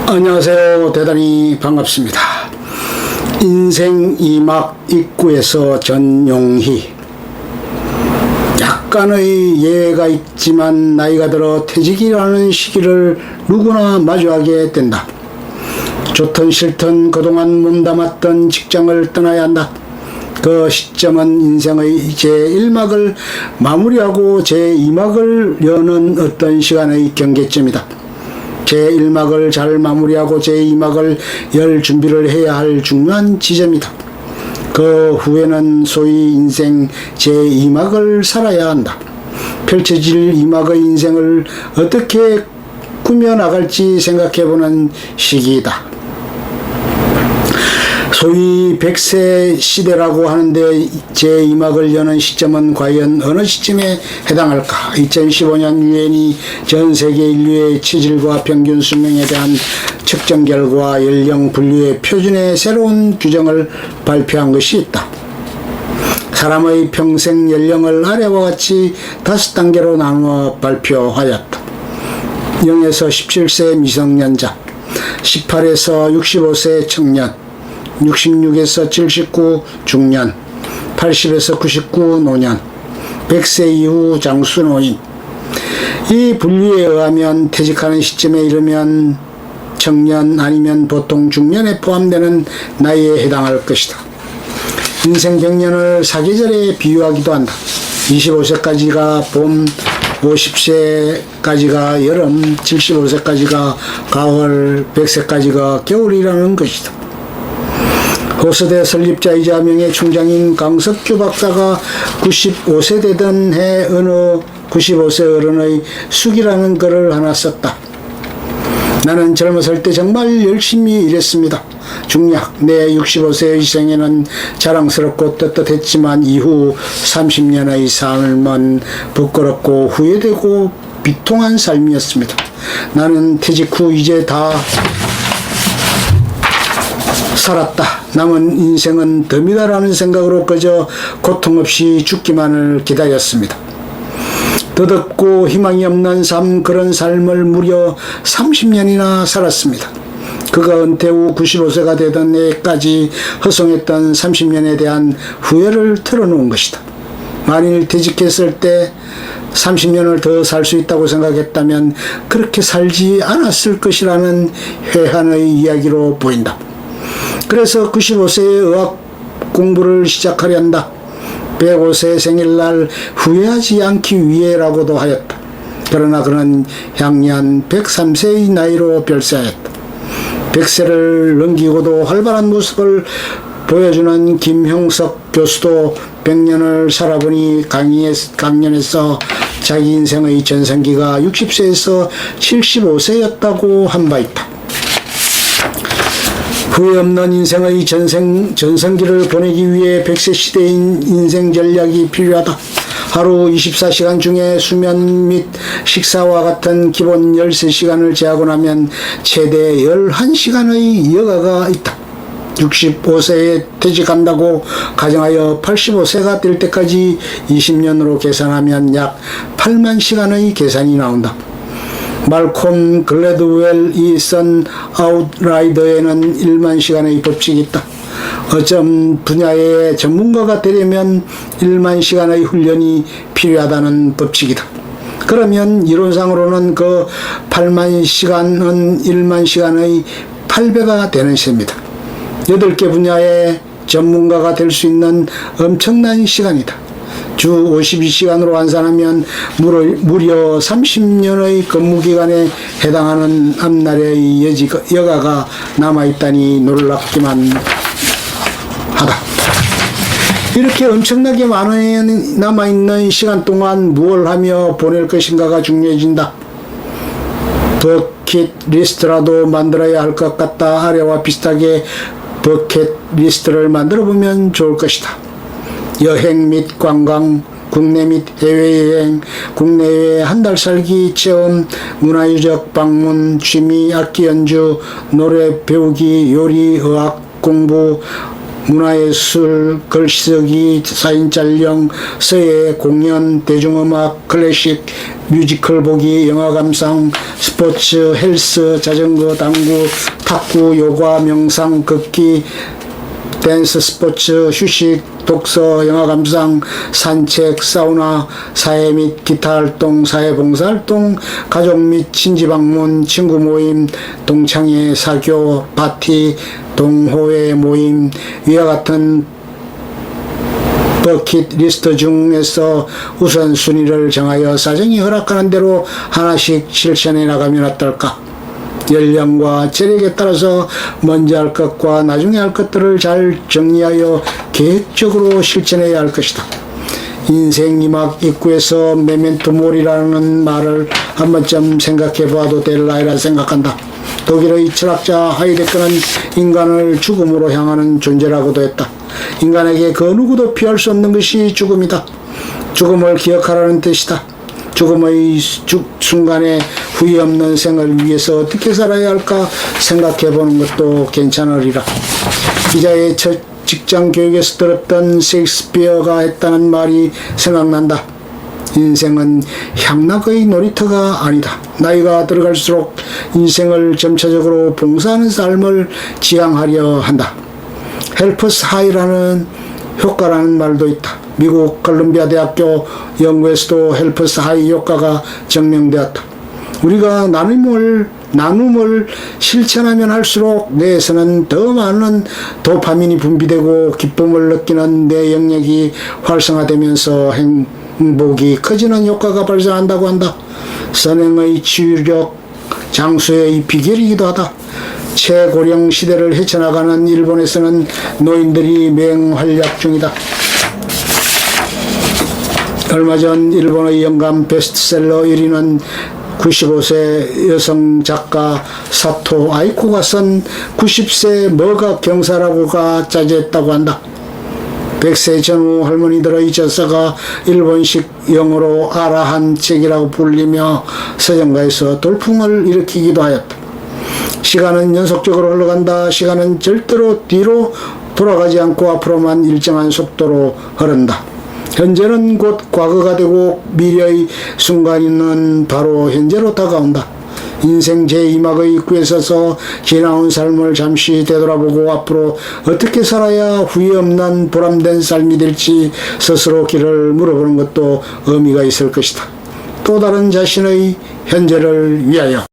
안녕하세요. 대단히 반갑습니다. 인생 2막 입구에서 전용희. 약간의 예외가 있지만 나이가 들어 퇴직이라는 시기를 누구나 마주하게 된다. 좋든 싫든 그동안 몸담았던 직장을 떠나야 한다. 그 시점은 인생의 제1막을 마무리하고 제2막을 여는 어떤 시간의 경계점이다. 제1막을 잘 마무리하고 제2막을 열 준비를 해야 할 중요한 지점이다. 그 후에는 소위 인생 제2막을 살아야 한다. 펼쳐질 2막의 인생을 어떻게 꾸며나갈지 생각해보는 시기이다. 소위 100세 시대라고 하는데 제2막을 여는 시점은 과연 어느 시점에 해당할까? 2015년 유엔이 전 세계 인류의 체질과 평균 수명에 대한 측정 결과 연령 분류의 표준의 새로운 규정을 발표한 것이 있다. 사람의 평생 연령을 아래와 같이 5단계로 나누어 발표하였다. 0에서 17세 미성년자, 18에서 65세 청년, 66에서 79 중년, 80에서 99 노년, 100세 이후 장수노인. 이 분류에 의하면 퇴직하는 시점에 이르면 청년 아니면 보통 중년에 포함되는 나이에 해당할 것이다. 인생 경련을 사계절에 비유하기도 한다. 25세까지가 봄, 50세까지가 여름, 75세까지가 가을, 100세까지가 겨울이라는 것이다. 호서대 설립자이자 명예총장인 강석규 박사가 95세 되던 해 어느 95세 어른의 숙이라는 글을 하나 썼다. 나는 젊었을 때 정말 열심히 일했습니다. 중략 내 65세의 생애는 자랑스럽고 떳떳했지만 이후 30년의 삶은 부끄럽고 후회되고 비통한 삶이었습니다. 나는 퇴직 후 이제 다 살았다. 남은 인생은 덤이다라는 생각으로 그저 고통 없이 죽기만을 기다렸습니다. 덧없고 희망이 없는 삶, 그런 삶을 무려 30년이나 살았습니다. 그가 은퇴 후 95세가 되던 해까지 허송했던 30년에 대한 후회를 털어놓은 것이다. 만일 퇴직했을 때 30년을 더 살 수 있다고 생각했다면 그렇게 살지 않았을 것이라는 회한의 이야기로 보인다. 그래서 95세에 의학 공부를 시작하려 한다. 105세 생일날 후회하지 않기 위해라고도 하였다. 그러나 그는 향년 103세의 나이로 별세하였다. 100세를 넘기고도 활발한 모습을 보여주는 김형석 교수도 100년을 살아보니 강연에서 자기 인생의 전성기가 60세에서 75세였다고 한 바 있다. 후회 없는 인생의 전성기를 보내기 위해 100세 시대인 인생 전략이 필요하다. 하루 24시간 중에 수면 및 식사와 같은 기본 13시간을 제하고 나면 최대 11시간의 여가가 있다. 65세에 퇴직한다고 가정하여 85세가 될 때까지 20년으로 계산하면 약 8만 시간의 계산이 나온다. 말콤 글래드웰이 쓴 아웃라이더에는 1만 시간의 법칙이 있다. 어떤 분야의 전문가가 되려면 1만 시간의 훈련이 필요하다는 법칙이다. 그러면 이론상으로는 그 8만 시간은 1만 시간의 8배가 되는 셈이다. 8개 분야의 전문가가 될 수 있는 엄청난 시간이다. 주 52시간으로 환산하면 무려 30년의 근무기간에 해당하는 앞날의 여가가 남아있다니 놀랍기만 하다. 이렇게 엄청나게 많은 남아있는 시간 동안 무엇을 하며 보낼 것인가가 중요해진다. 버킷리스트라도 만들어야 할 것 같다. 아래와 비슷하게 버킷리스트를 만들어보면 좋을 것이다. 여행 및 관광, 국내 및 해외여행, 국내외 한 달 살기 체험, 문화유적 방문, 취미, 악기 연주, 노래 배우기, 요리, 의학 공부, 문화예술, 글쓰기, 사진 촬영, 서예, 공연, 대중음악, 클래식, 뮤지컬 보기, 영화 감상, 스포츠, 헬스, 자전거, 당구, 탁구, 요가, 명상, 걷기, 댄스, 스포츠, 휴식, 독서, 영화 감상, 산책, 사우나, 사회 및 기타 활동, 사회봉사활동, 가족 및 친지 방문, 친구 모임, 동창회, 사교, 파티, 동호회 모임, 위와 같은 버킷리스트 중에서 우선순위를 정하여 사정이 허락하는 대로 하나씩 실천해 나가면 어떨까? 연령과 체력에 따라서 먼저 할 것과 나중에 할 것들을 잘 정리하여 계획적으로 실천해야 할 것이다. 인생 이막 입구에서 메멘토 모리라는 말을 한 번쯤 생각해 봐도 될 나이라 생각한다. 독일의 철학자 하이데크는 인간을 죽음으로 향하는 존재라고도 했다. 인간에게 그 누구도 피할 수 없는 것이 죽음이다. 죽음을 기억하라는 뜻이다. 죽음의 순간에 후회 없는 생을 위해서 어떻게 살아야 할까 생각해 보는 것도 괜찮으리라. 기자의 첫 직장 교육에서 들었던 셰익스피어가 했다는 말이 생각난다. 인생은 향락의 놀이터가 아니다. 나이가 들어갈수록 인생을 점차적으로 봉사하는 삶을 지향하려 한다. 헬퍼스 하이라는 효과라는 말도 있다. 미국 컬럼비아 대학교 연구에서도 헬퍼스 하이 효과가 증명되었다. 우리가 나눔을 실천하면 할수록 뇌에서는 더 많은 도파민이 분비되고 기쁨을 느끼는 뇌 영역이 활성화되면서 행복이 커지는 효과가 발생한다고 한다. 선행의 치유력 장수의 비결이기도 하다. 최고령 시대를 헤쳐나가는 일본에서는 노인들이 맹활약 중이다. 얼마 전 일본의 연간 베스트셀러 1위는 95세 여성 작가 사토 아이코가 쓴 90세 뭐가 경사라고가 자제했다고 한다. 100세 전후 할머니들의 저서가 일본식 영어로 아라한 책이라고 불리며 서점가에서 돌풍을 일으키기도 하였다. 시간은 연속적으로 흘러간다. 시간은 절대로 뒤로 돌아가지 않고 앞으로만 일정한 속도로 흐른다. 현재는 곧 과거가 되고 미래의 순간은 바로 현재로 다가온다. 인생 제2막의 입구에 서서 지나온 삶을 잠시 되돌아보고 앞으로 어떻게 살아야 후회 없는 보람된 삶이 될지 스스로 길을 물어보는 것도 의미가 있을 것이다. 또 다른 자신의 현재를 위하여.